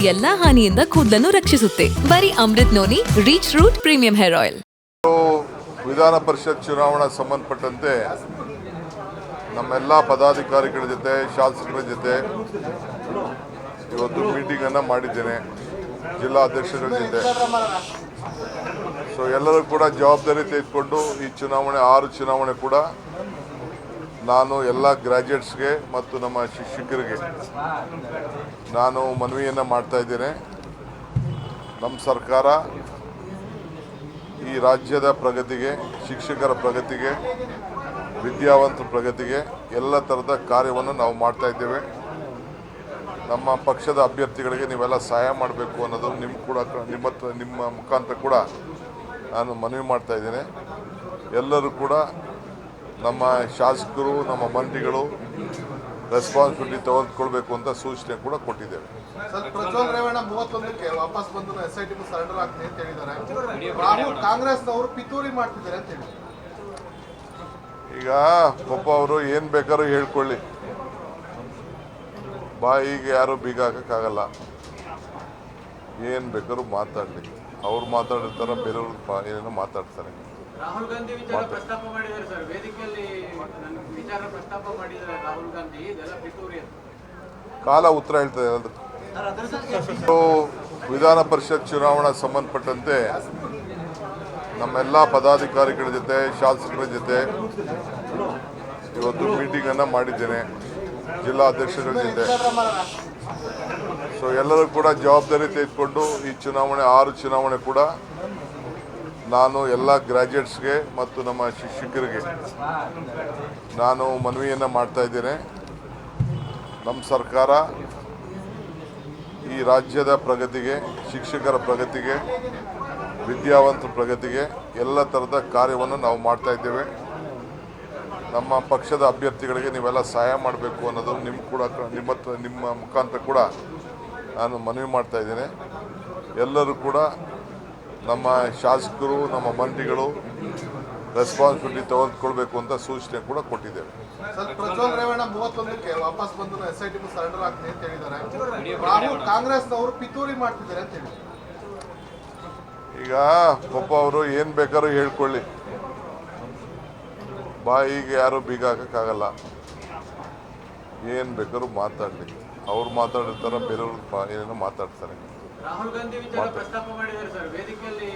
ಎಲ್ಲಾ ಹಾನಿಯಿಂದ ಕೂದಲನ್ನು ರಕ್ಷಿಸುತ್ತೆ. ಬರೀ Amrut noni reach root premium hair oil. ವಿಧಾನ ಪರಿಷತ್ ಚುನಾವಣಾ ಸಂಬಂಧಪಟ್ಟಂತೆ ನಮ್ಮೆಲ್ಲ ಪದಾಧಿಕಾರಿಗಳ ಜೊತೆ ಶಾಸಕರ ಜೊತೆ ಇವತ್ತು ಮೀಟಿಂಗ್ ಅನ್ನು ಮಾಡಿದ್ದೇನೆ, ಜಿಲ್ಲಾ ಅಧ್ಯಕ್ಷರ ಜೊತೆ. ಎಲ್ಲರೂ ಕೂಡ ಜವಾಬ್ದಾರಿ ತೆಗೆದುಕೊಂಡು ಈ ಚುನಾವಣೆ 6 ಚುನಾವಣೆ ಕೂಡ ನಾನು ಎಲ್ಲ ಗ್ರಾಜ್ಯುಯೇಟ್ಸ್ಗೆ ಮತ್ತು ನಮ್ಮ ಶಿಕ್ಷಕರಿಗೆ ನಾನು ಮನವಿಯನ್ನು ಮಾಡ್ತಾ ಇದ್ದೇನೆ. ನಮ್ಮ ಸರ್ಕಾರ ಈ ರಾಜ್ಯದ ಪ್ರಗತಿಗೆ, ಶಿಕ್ಷಕರ ಪ್ರಗತಿಗೆ, ವಿದ್ಯಾವಂತರ ಪ್ರಗತಿಗೆ ಎಲ್ಲ ಥರದ ಕಾರ್ಯವನ್ನು ನಾವು ಮಾಡ್ತಾ ಇದ್ದೇವೆ. ನಮ್ಮ ಪಕ್ಷದ ಅಭ್ಯರ್ಥಿಗಳಿಗೆ ನೀವೆಲ್ಲ ಸಹಾಯ ಮಾಡಬೇಕು ಅನ್ನೋದು ನಿಮ್ಮ ಮುಖಾಂತರ ಕೂಡ ನಾನು ಮನವಿ ಮಾಡ್ತಾ ಇದ್ದೇನೆ. ಎಲ್ಲರೂ ಕೂಡ ನಮ್ಮ ಶಾಸಕರು, ನಮ್ಮ ಮಂತ್ರಿಗಳು ರೆಸ್ಪಾನ್ಸಿಬಿಲಿಟಿ ತೆಗೆದುಕೊಳ್ಬೇಕು ಅಂತ ಸೂಚನೆ ಕೂಡ ಕೊಟ್ಟಿದ್ದೇವೆ. ಪ್ರಜ್ವಲ್ ರೇವಣ್ಣ 31ಕ್ಕೆ ವಾಪಸ್ ಬಂದು SIT ಸರೆಂಡರ್ ಆಗ್ತೀನಿ ಅಂತ ಹೇಳಿದ್ದಾರೆ. ರಾಹುಲ್ ಕಾಂಗ್ರೆಸ್ನವರು ಪಿತೂರಿ ಮಾಡ್ತಿದ್ದಾರೆ ಅಂತ ಹೇಳಿದ್ದಾರೆ. ಈಗ ಪಾಪ ಅವರು ಏನು ಬೇಕಾದ್ರೂ ಹೇಳ್ಕೊಳ್ಳಿ, ಬಾಯಿಗೆ ಯಾರು ಬೀಗ ಹಾಕೋಕ್ಕಾಗಲ್ಲ. ಏನು ಬೇಕಾದ್ರೂ ಮಾತಾಡಲಿ, ಅವ್ರು ಮಾತಾಡಿರ್ತಾರೆ, ಬೇರೆಯವ್ರು ಏನೇನೋ ಮಾತಾಡ್ತಾರೆ. ರಾಹುಲ್ ಗಾಂಧಿ ವಿಚಾರ ಪ್ರಸ್ತಾಪ ಮಾಡಿದ್ದಾರೆ ಸರ್, ವೇದಿಕೆಯಲ್ಲಿ ವಿಚಾರ ಪ್ರಸ್ತಾಪ ಮಾಡಿದ್ದಾರೆ ರಾಹುಲ್ ಗಾಂಧಿ, ಇದೆಲ್ಲ ಪಿತೂರಿ ಅಂತ ಕಾಲ ಉತ್ತರ ಹೇಳ್ತದೆ. ವಿಧಾನ ಪರಿಷತ್ ಚುನಾವಣಾ ಸಂಬಂಧಪಟ್ಟಂತೆ ನಮ್ಮೆಲ್ಲ ಪದಾಧಿಕಾರಿಗಳ ಜೊತೆ ಶಾಸಕರ ಜೊತೆ ಇವತ್ತು ಮೀಟಿಂಗ್ ಅನ್ನು ಮಾಡಿದ್ದೇನೆ, ಜಿಲ್ಲಾ ಅಧ್ಯಕ್ಷರ ಜೊತೆ. ಎಲ್ಲರೂ ಕೂಡ ಜವಾಬ್ದಾರಿ ತೆಗೆದುಕೊಂಡು ಈ ಚುನಾವಣೆ 6 ಚುನಾವಣೆ ಕೂಡ ನಾನು ಎಲ್ಲ ಗ್ರಾಜ್ಯುಯೇಟ್ಸ್ಗೆ ಮತ್ತು ನಮ್ಮ ಶಿಕ್ಷಕರಿಗೆ ನಾನು ಮನವಿಯನ್ನು ಮಾಡ್ತಾ ಇದ್ದೇನೆ. ನಮ್ಮ ಸರ್ಕಾರ ಈ ರಾಜ್ಯದ ಪ್ರಗತಿಗೆ, ಶಿಕ್ಷಕರ ಪ್ರಗತಿಗೆ, ವಿದ್ಯಾವಂತರ ಪ್ರಗತಿಗೆ ಎಲ್ಲ ಥರದ ಕಾರ್ಯವನ್ನು ನಾವು ಮಾಡ್ತಾ ಇದ್ದೇವೆ. ನಮ್ಮ ಪಕ್ಷದ ಅಭ್ಯರ್ಥಿಗಳಿಗೆ ನೀವೆಲ್ಲ ಸಹಾಯ ಮಾಡಬೇಕು ಅನ್ನೋದು ನಿಮ್ಮ ಮುಖಾಂತರ ಕೂಡ ನಾನು ಮನವಿ ಮಾಡ್ತಾ ಇದ್ದೇನೆ. ಎಲ್ಲರೂ ಕೂಡ ನಮ್ಮ ಶಾಸಕರು, ನಮ್ಮ ಮಂತ್ರಿಗಳು ರೆಸ್ಪಾನ್ಸಿಬಿಲಿಟಿ ತೆಗೆದುಕೊಳ್ಬೇಕು ಅಂತ ಸೂಚನೆ ಕೂಡ ಕೊಟ್ಟಿದ್ದೇವೆ. ಪ್ರಜ್ವಲ್ ರೇವಣ್ಣ 31ಕ್ಕೆ ವಾಪಸ್ ಬಂದು SIT ಸರೆಂಡರ್ ಆಗ್ತೀನಿ ಅಂತ ಹೇಳಿದ್ದಾರೆ. ರಾಹುಲ್ ಕಾಂಗ್ರೆಸ್ನವರು ಪಿತೂರಿ ಮಾಡ್ತಿದ್ದಾರೆ ಅಂತ ಹೇಳಿದ್ದಾರೆ. ಈಗ ಪಾಪ ಅವರು ಏನು ಬೇಕಾದ್ರೂ ಹೇಳ್ಕೊಳ್ಳಿ, ಬಾಯಿಗೆ ಯಾರು ಬೀಗ ಹಾಕೋಕ್ಕಾಗಲ್ಲ. ಏನು ಬೇಕಾದ್ರೂ ಮಾತಾಡಲಿ, ಅವ್ರು ಮಾತಾಡಿರ್ತಾರೆ, ಬೇರೆಯವ್ರು ಏನೇನೋ ಮಾತಾಡ್ತಾರೆ. ರಾಹುಲ್ ಗಾಂಧಿ ವಿಚಾರ ಪ್ರಸ್ತಾಪ ಮಾಡಿದ್ದಾರೆ ಸರ್, ವೇದಿಕೆಯಲ್ಲಿ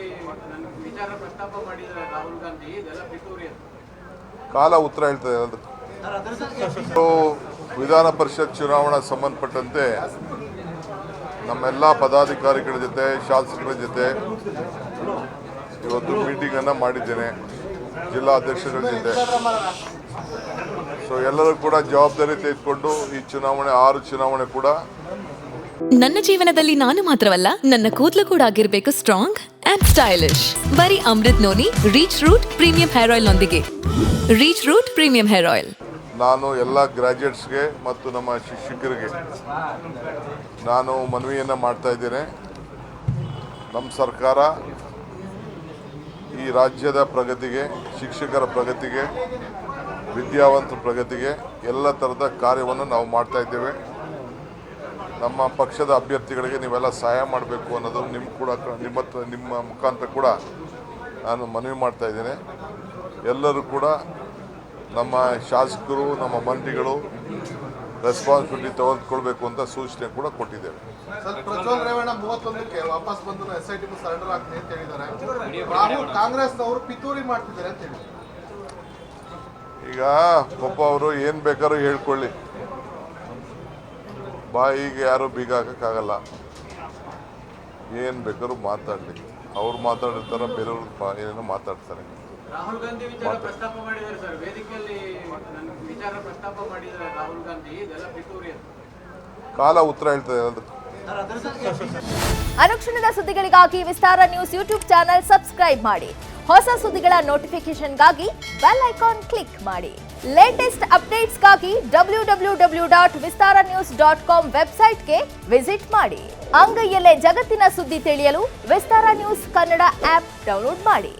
ವಿಚಾರ ಪ್ರಸ್ತಾಪ ಮಾಡಿದ್ದಾರೆ ರಾಹುಲ್ ಗಾಂಧಿ, ಇದೆಲ್ಲ ಪಿತೂರಿ ಅಂತ ಕಾಲ ಉತ್ತರ ಹೇಳ್ತದೆ. ವಿಧಾನ ಪರಿಷತ್ ಚುನಾವಣಾ ಸಂಬಂಧಪಟ್ಟಂತೆ ನಮ್ಮೆಲ್ಲ ಪದಾಧಿಕಾರಿಗಳ ಜೊತೆ ಶಾಸಕರ ಜೊತೆ ಇವತ್ತು ಮೀಟಿಂಗ್ ಅನ್ನು ಮಾಡಿದ್ದೇನೆ, ಜಿಲ್ಲಾ ಅಧ್ಯಕ್ಷರ ಜೊತೆ. ಎಲ್ಲರೂ ಕೂಡ ಜವಾಬ್ದಾರಿ ತೆಗೆದುಕೊಂಡು ಈ ಚುನಾವಣೆ 6 ಚುನಾವಣೆ ಕೂಡ ನನ್ನ ಜೀವನದಲ್ಲಿ ನಾನು ಮಾತ್ರವಲ್ಲ, ನನ್ನ ಕೂದಲು ಕೂಡ ಆಗಿರ್ಬೇಕು ಸ್ಟ್ರಾಂಗ್ ಅಂಡ್ ಸ್ಟೈಲಿಶ್. ಬರೀ Amrut noni reach root premium hair oil ನೊಂದಿಗೆ. Reach root premium hair oil. ನಾನು ಎಲ್ಲ ಗ್ರಾಜ್ಯುಯೇಟ್ಸ್ಗೆ ಮತ್ತು ನಮ್ಮ ಶಿಕ್ಷಕರಿಗೆ ನಾನು ಮನವಿಯನ್ನು ಮಾಡ್ತಾ ಇದ್ದೇನೆ. ನಮ್ಮ ಸರ್ಕಾರ ಈ ರಾಜ್ಯದ ಪ್ರಗತಿಗೆ, ಶಿಕ್ಷಕರ ಪ್ರಗತಿಗೆ, ವಿದ್ಯಾವಂತರ ಪ್ರಗತಿಗೆ ಎಲ್ಲ ಥರದ ಕಾರ್ಯವನ್ನು ನಾವು ಮಾಡ್ತಾ ಇದ್ದೇವೆ. ನಮ್ಮ ಪಕ್ಷದ ಅಭ್ಯರ್ಥಿಗಳಿಗೆ ನೀವೆಲ್ಲ ಸಹಾಯ ಮಾಡಬೇಕು ಅನ್ನೋದು ನಿಮ್ಮ ಮುಖಾಂತರ ಕೂಡ ನಾನು ಮನವಿ ಮಾಡ್ತಾ ಇದ್ದೇನೆ. ಎಲ್ಲರೂ ಕೂಡ ನಮ್ಮ ಶಾಸಕರು, ನಮ್ಮ ಮಂತ್ರಿಗಳು ರೆಸ್ಪಾನ್ಸಿಬಿಲಿಟಿ ತೆಗೆದುಕೊಳ್ಬೇಕು ಅಂತ ಸೂಚನೆ ಕೂಡ ಕೊಟ್ಟಿದ್ದೇವೆ. ಪ್ರಜ್ವಲ್ ರೇವಣ್ಣ 31ಕ್ಕೆ ವಾಪಸ್ ಬಂದು SIT ಸರೆಂಡರ್ ಆಗ್ತೀನಿ ಅಂತ ಹೇಳಿದ್ದಾರೆ. ರಾಹುಲ್ ಕಾಂಗ್ರೆಸ್ನವರು ಪಿತೂರಿ ಮಾಡ್ತಿದ್ದಾರೆ ಅಂತ ಹೇಳಿದ್ದಾರೆ. ಈಗ ಪಾಪ ಅವರು ಏನು ಬೇಕಾದ್ರೂ ಹೇಳ್ಕೊಳ್ಳಿ, ಬಾಯಿಗೆ ಯಾರು ಬೀಗ ಹಾಕೋಕ್ಕಾಗಲ್ಲ. ಏನು ಬೇಕಾದ್ರೂ ಮಾತಾಡಲಿ, ಅವ್ರು ಮಾತಾಡಿರ್ತಾರೆ, ಬೇರೆಯವ್ರು ಏನೇನೋ ಮಾತಾಡ್ತಾರೆ. ರಾಹುಲ್ ಗಾಂಧಿ ವಿಚಾರ ಪ್ರಸ್ತಾಪ ಮಾಡಿದ್ದಾರೆ ಸರ್, ವೇದಿಕೆಯಲ್ಲಿ ವಿಚಾರ ಪ್ರಸ್ತಾಪ ಮಾಡಿದ್ದಾರೆ ರಾಹುಲ್ ಗಾಂಧಿ, ಇದೆಲ್ಲ ಪಿತೂರಿ ಅಂತ ಕಾಲ ಉತ್ತರ ಹೇಳ್ತದೆ. ಅನುಕ್ಷಣದ ಸುದ್ದಿಗಳಿಗಾಗಿ ವಿಸ್ತಾರ ನ್ಯೂಸ್ ಯೂಟ್ಯೂಬ್ ಚಾನೆಲ್ ಸಬ್ಸ್ಕ್ರೈಬ್ ಮಾಡಿ. ಹೊಸ ಸುದ್ದಿಗಳ ನೋಟಿಫಿಕೇಶನ್ಗಾಗಿ ಬೆಲ್ ಐಕಾನ್ ಕ್ಲಿಕ್ ಮಾಡಿ. ಲೇಟೆಸ್ಟ್ ಅಪ್ಡೇಟ್ಸ್ಗಾಗಿ www.vistaranews.com ವೆಬ್ಸೈಟ್ಗೆ ವಿಸಿಟ್ ಮಾಡಿ. ಅಂಗೈಯಲ್ಲೇ ಜಗತ್ತಿನ ಸುದ್ದಿ ತಿಳಿಯಲು ವಿಸ್ತಾರ ನ್ಯೂಸ್ ಕನ್ನಡ ಆಪ್ ಡೌನ್ಲೋಡ್ ಮಾಡಿ.